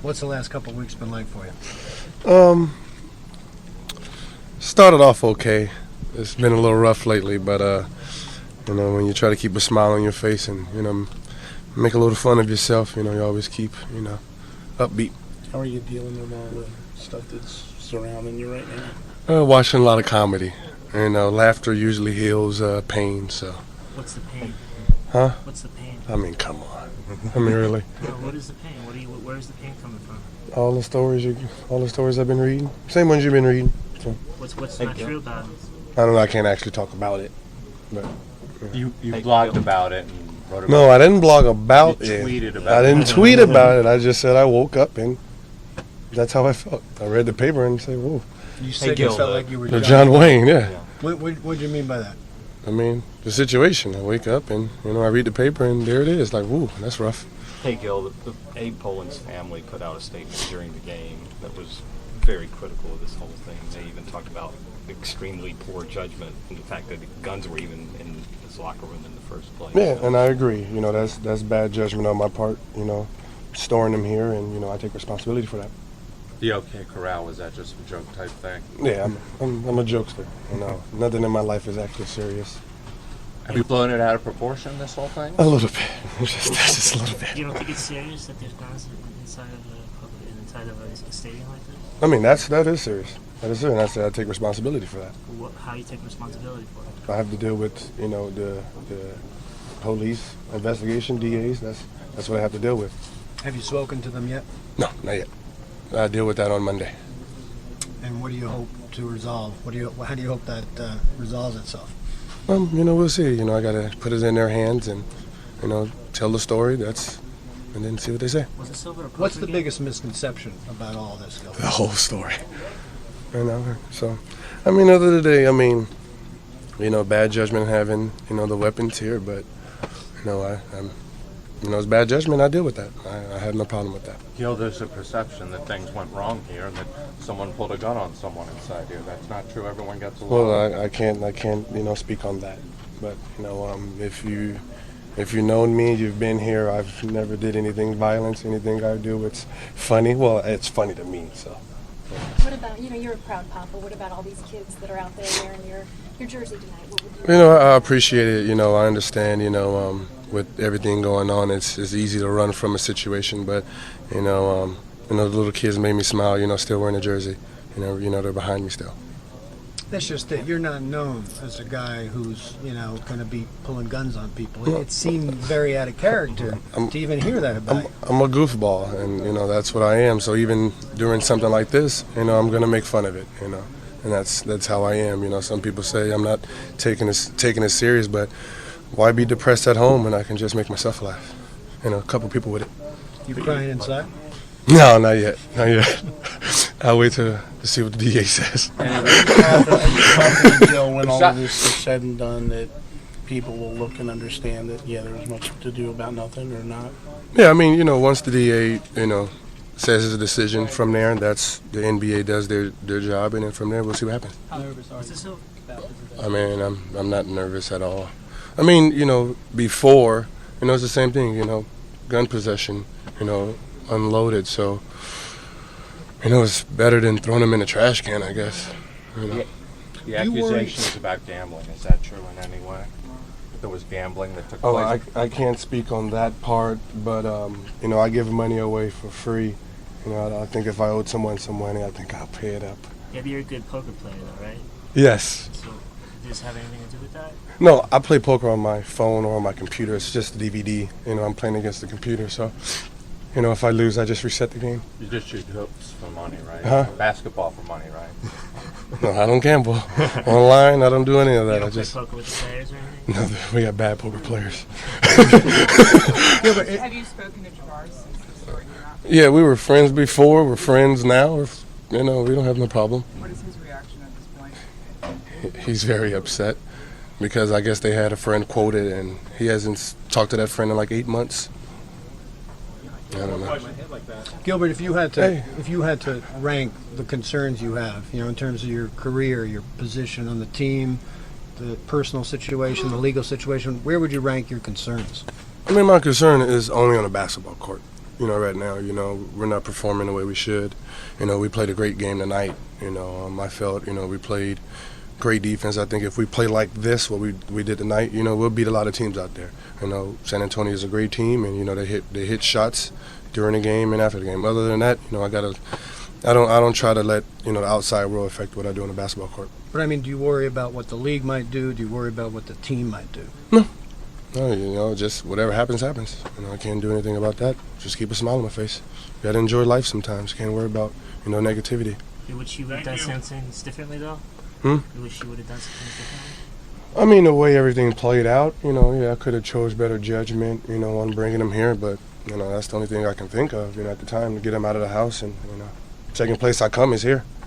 What's the last couple of weeks been like for you? Started off okay. It's been a little rough lately, but when you try to keep a smile on your face and make a little fun of yourself, you always keep upbeat. How are you dealing with all the stuff that's surrounding you right now? Watching a lot of comedy. Laughter usually heals pain. So. What's the pain? Huh? What's the pain? I mean, come on. I mean, really. No, what is the pain? Where's the pain coming from? All the stories I've been reading. Same ones you've been reading. So. What's not true about it? I don't know. I can't actually talk about it. But you blogged about it and wrote about it. No, I didn't blog about it. Tweeted about it. I didn't tweet about it. I just said I woke up and that's how I felt. I read the paper and said, "Whoa." You said you felt like you were John Wayne. Yeah. What do you mean by that? I mean, the situation. I wake up and I read the paper and there it is. Like, whoa, that's rough. Hey, Gil, Abe Poland's family put out a statement during the game that was very critical of this whole thing. They even talked about extremely poor judgment and the fact that the guns were even in his locker room in the first place. Yeah, and I agree. That's bad judgment on my part. Storing them here, and I take responsibility for that. The OK Corral, was that just a joke type thing? Yeah, I'm a jokester. Nothing in my life is actually serious. Have you blown it out of proportion, this whole thing? A little bit. just a little bit. You don't think it's serious that there's guns inside of a stadium like this? I mean, that is serious. That is serious. And I said I take responsibility for that. How you take responsibility for it? I have to deal with the police investigation, DAs. That's what I have to deal with. Have you spoken to them yet? No, not yet. I deal with that on Monday. And what do you hope to resolve? How do you hope that resolves itself? We'll see. I got to put it in their hands and, tell the story. And then see what they say. What's the biggest misconception about all this? The whole story. So, other than the day, bad judgment having, the weapons here, but, it's bad judgment. I deal with that. I have no problem with that. Gil, there's a perception that things went wrong here and that someone pulled a gun on someone inside here. That's not true. Everyone gets along. Well, I can't, speak on that. But, if you know me, you've been here, I've never did anything violent. Anything I do, it's funny. Well, it's funny to me, so. What about, you're a proud papa. What about all these kids that are out there wearing your jersey tonight? What would you I appreciate it. I understand, with everything going on, it's easy to run from a situation. But, the little kids made me smile, still wearing a jersey. They're behind me still. That's just it. You're not known as a guy who's, going to be pulling guns on people. It seemed very out of character to even hear that about you. I'm a goofball, and, that's what I am. So even during something like this, I'm going to make fun of it, and that's how I am. Some people say I'm not taking it serious, but why be depressed at home when I can just make myself laugh? A couple people with it. You crying inside? No, not yet. I'll wait to see what the DA says. And are you confident, when all of this is said and done, that people will look and understand that, there was much to do about nothing or not? Yeah, once the DA, says his decision from there, that's the NBA does their job, and then from there we'll see what happens. How nervous are you? I'm not nervous at all. Before, it's the same thing, gun possession, unloaded, so it's better than throwing them in a trash can, I guess. The accusation is about gambling. Is that true in any way? There was gambling that took place? I can't speak on that part, but I give money away for free. I think if I owed someone some money, I think I'll pay it up. Yeah, but you're a good poker player, though, right? Yes. So, does this have anything to do with that? No, I play poker on my phone or on my computer. It's just a DVD. I'm playing against the computer, so. If I lose, I just reset the game. You just shoot hoops for money, right? Huh? Basketball for money, right? No, I don't gamble. Online, I don't do any of that. You don't play poker with the players or anything? No, we got bad poker players. Have you spoken to Javaris since the story came out? Yeah, we were friends before. We're friends now. We don't have no problem. What is his reaction at this point? He's very upset because I guess they had a friend quoted, and he hasn't talked to that friend in like 8 months. I don't know. Gilbert, if you had to rank the concerns you have, in terms of your career, your position on the team, the personal situation, the legal situation, where would you rank your concerns? My concern is only on a basketball court. right now. We're not performing the way we should. We played a great game tonight. I felt, we played great defense. I think if we play like this, what we did tonight, we'll beat a lot of teams out there. San Antonio is a great team, and they hit shots during the game and after the game. Other than that, I don't try to let the outside world affect what I do on the basketball court. But I mean, do you worry about what the league might do? Do you worry about what the team might do? No, just whatever happens, happens. I can't do anything about that. Just keep a smile on my face. You gotta enjoy life sometimes. Can't worry about negativity. You wish you would have done some things differently, though? Hmm? You wish you would have done some things differently? I mean, the way everything played out, I could have chose better judgment, on bringing him here, but that's the only thing I can think of, at the time, to get him out of the house, and second place I come is here.